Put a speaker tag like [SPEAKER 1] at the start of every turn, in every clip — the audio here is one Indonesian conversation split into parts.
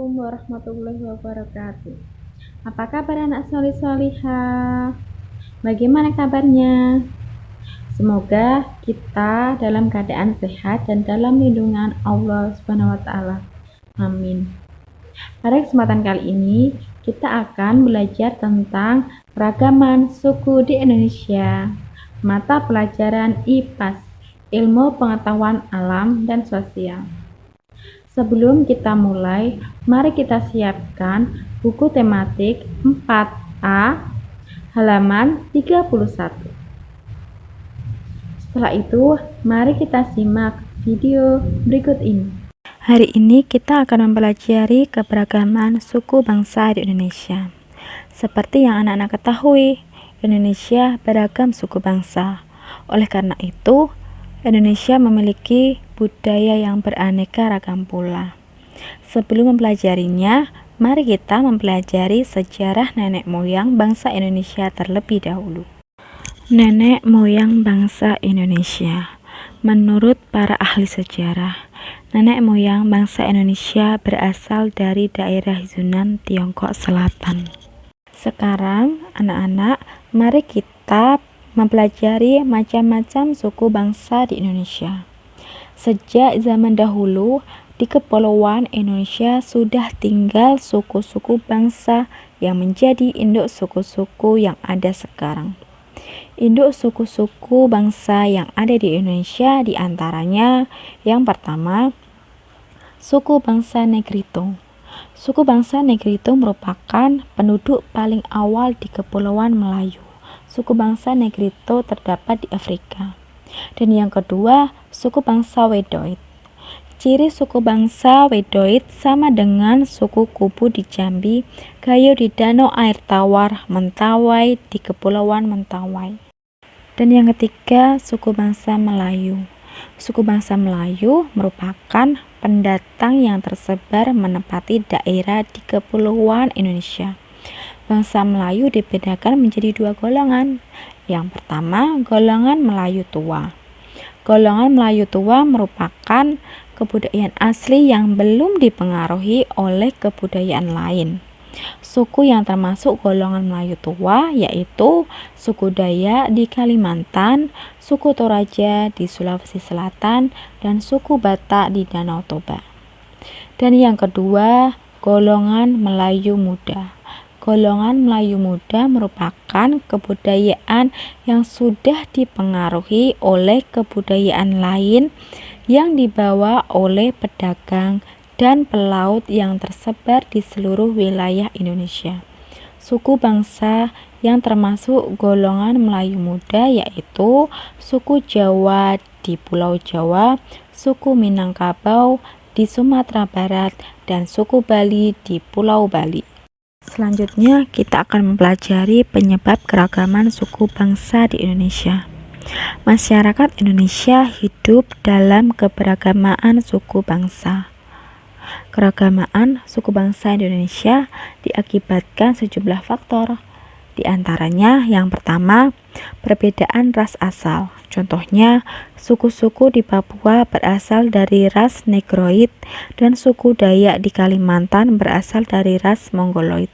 [SPEAKER 1] Assalamualaikum warahmatullahi wabarakatuh. Apa kabar anak solih-solihah? Bagaimana kabarnya? Semoga kita dalam keadaan sehat dan dalam lindungan Allah Subhanahu wa taala. Amin. Pada kesempatan kali ini, kita akan belajar tentang keragaman suku di Indonesia. Mata pelajaran IPAS, Ilmu Pengetahuan Alam dan Sosial. Sebelum kita mulai, mari kita siapkan buku tematik 4A halaman 31. Setelah itu, mari kita simak video berikut ini.
[SPEAKER 2] Hari ini kita akan mempelajari keberagaman suku bangsa di Indonesia. Seperti yang anak-anak ketahui, Indonesia beragam suku bangsa. Oleh karena itu, Indonesia memiliki budaya yang beraneka ragam pula. Sebelum mempelajarinya, mari kita mempelajari sejarah nenek moyang bangsa Indonesia terlebih dahulu. Nenek moyang bangsa Indonesia. Menurut para ahli sejarah, nenek moyang bangsa Indonesia berasal dari daerah Yunan, Tiongkok Selatan. Sekarang, anak-anak, mari kita mempelajari macam-macam suku bangsa di Indonesia. Sejak zaman dahulu, di Kepulauan Indonesia sudah tinggal suku-suku bangsa yang menjadi induk suku-suku yang ada sekarang. Induk suku-suku bangsa yang ada di Indonesia diantaranya yang pertama, suku bangsa Negrito. Suku bangsa Negrito merupakan penduduk paling awal di Kepulauan Melayu. Suku bangsa Negrito terdapat di Afrika. Dan yang kedua, suku bangsa Wedoid. Ciri suku bangsa Wedoid sama dengan suku Kubu di Jambi, Gayo di Danau Air Tawar, Mentawai di Kepulauan Mentawai. Dan yang ketiga, suku bangsa Melayu. Suku bangsa Melayu merupakan pendatang yang tersebar menempati daerah di Kepulauan Indonesia. Bangsa Melayu dibedakan menjadi dua golongan. Yang pertama, golongan Melayu tua. Golongan Melayu tua merupakan kebudayaan asli yang belum dipengaruhi oleh kebudayaan lain. Suku yang termasuk golongan Melayu tua yaitu suku Dayak di Kalimantan, suku Toraja di Sulawesi Selatan, dan suku Batak di Danau Toba. Dan yang kedua, golongan Melayu muda. Golongan Melayu muda merupakan kebudayaan yang sudah dipengaruhi oleh kebudayaan lain yang dibawa oleh pedagang dan pelaut yang tersebar di seluruh wilayah Indonesia. Suku bangsa yang termasuk golongan Melayu muda yaitu suku Jawa di Pulau Jawa, suku Minangkabau di Sumatera Barat, dan suku Bali di Pulau Bali. Selanjutnya, kita akan mempelajari penyebab keragaman suku bangsa di Indonesia. Masyarakat Indonesia hidup dalam keberagaman suku bangsa. Keragaman suku bangsa di Indonesia diakibatkan sejumlah faktor. Di antaranya, yang pertama, perbedaan ras asal. Contohnya, suku-suku di Papua berasal dari ras Negroid dan suku Dayak di Kalimantan berasal dari ras Mongoloid.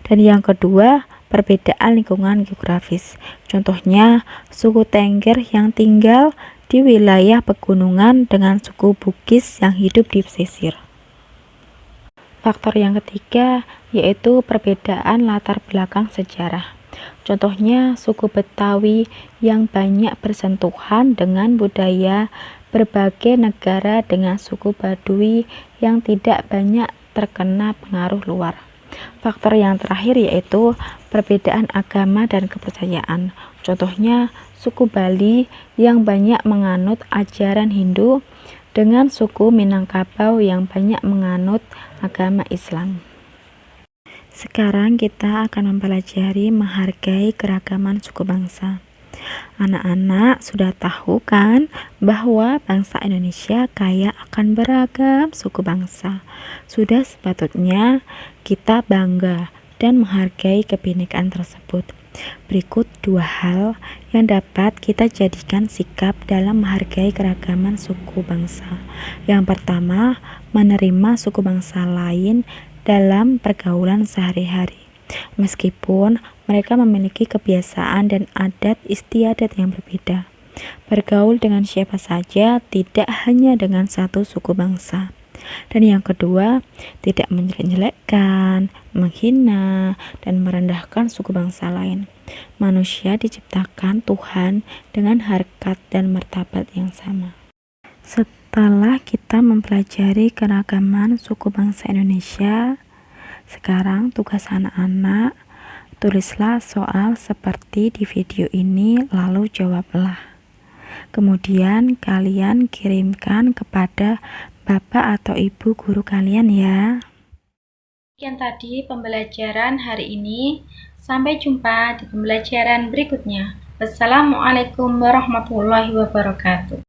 [SPEAKER 2] Dan yang kedua, perbedaan lingkungan geografis. Contohnya, suku Tengger yang tinggal di wilayah pegunungan dengan suku Bugis yang hidup di pesisir. Faktor yang ketiga yaitu perbedaan latar belakang sejarah. Contohnya, suku Betawi yang banyak bersentuhan dengan budaya berbagai negara dengan suku Baduy yang tidak banyak terkena pengaruh luar. Faktor yang terakhir yaitu perbedaan agama dan kepercayaan. Contohnya, suku Bali yang banyak menganut ajaran Hindu dengan suku Minangkabau yang banyak menganut agama Islam. Sekarang kita akan mempelajari menghargai keragaman suku bangsa. Anak-anak sudah tahu kan bahwa bangsa Indonesia kaya akan beragam suku bangsa. Sudah sepatutnya kita bangga dan menghargai kebinekaan tersebut. Berikut 2 hal yang dapat kita jadikan sikap dalam menghargai keragaman suku bangsa. Yang pertama, menerima suku bangsa lain dalam pergaulan sehari-hari. Meskipun mereka memiliki kebiasaan dan adat istiadat yang berbeda. Bergaul dengan siapa saja, tidak hanya dengan satu suku bangsa. Dan yang kedua, tidak menjelek-jelekkan, menghina, dan merendahkan suku bangsa lain. Manusia diciptakan Tuhan dengan harkat dan martabat yang sama. Setelah kita mempelajari keragaman suku bangsa Indonesia, sekarang tugas anak-anak, tulislah soal seperti di video ini lalu jawablah. Kemudian kalian kirimkan kepada bapak atau ibu guru kalian ya.
[SPEAKER 1] Sekian tadi pembelajaran hari ini. Sampai jumpa di pembelajaran berikutnya. Wassalamualaikum warahmatullahi wabarakatuh.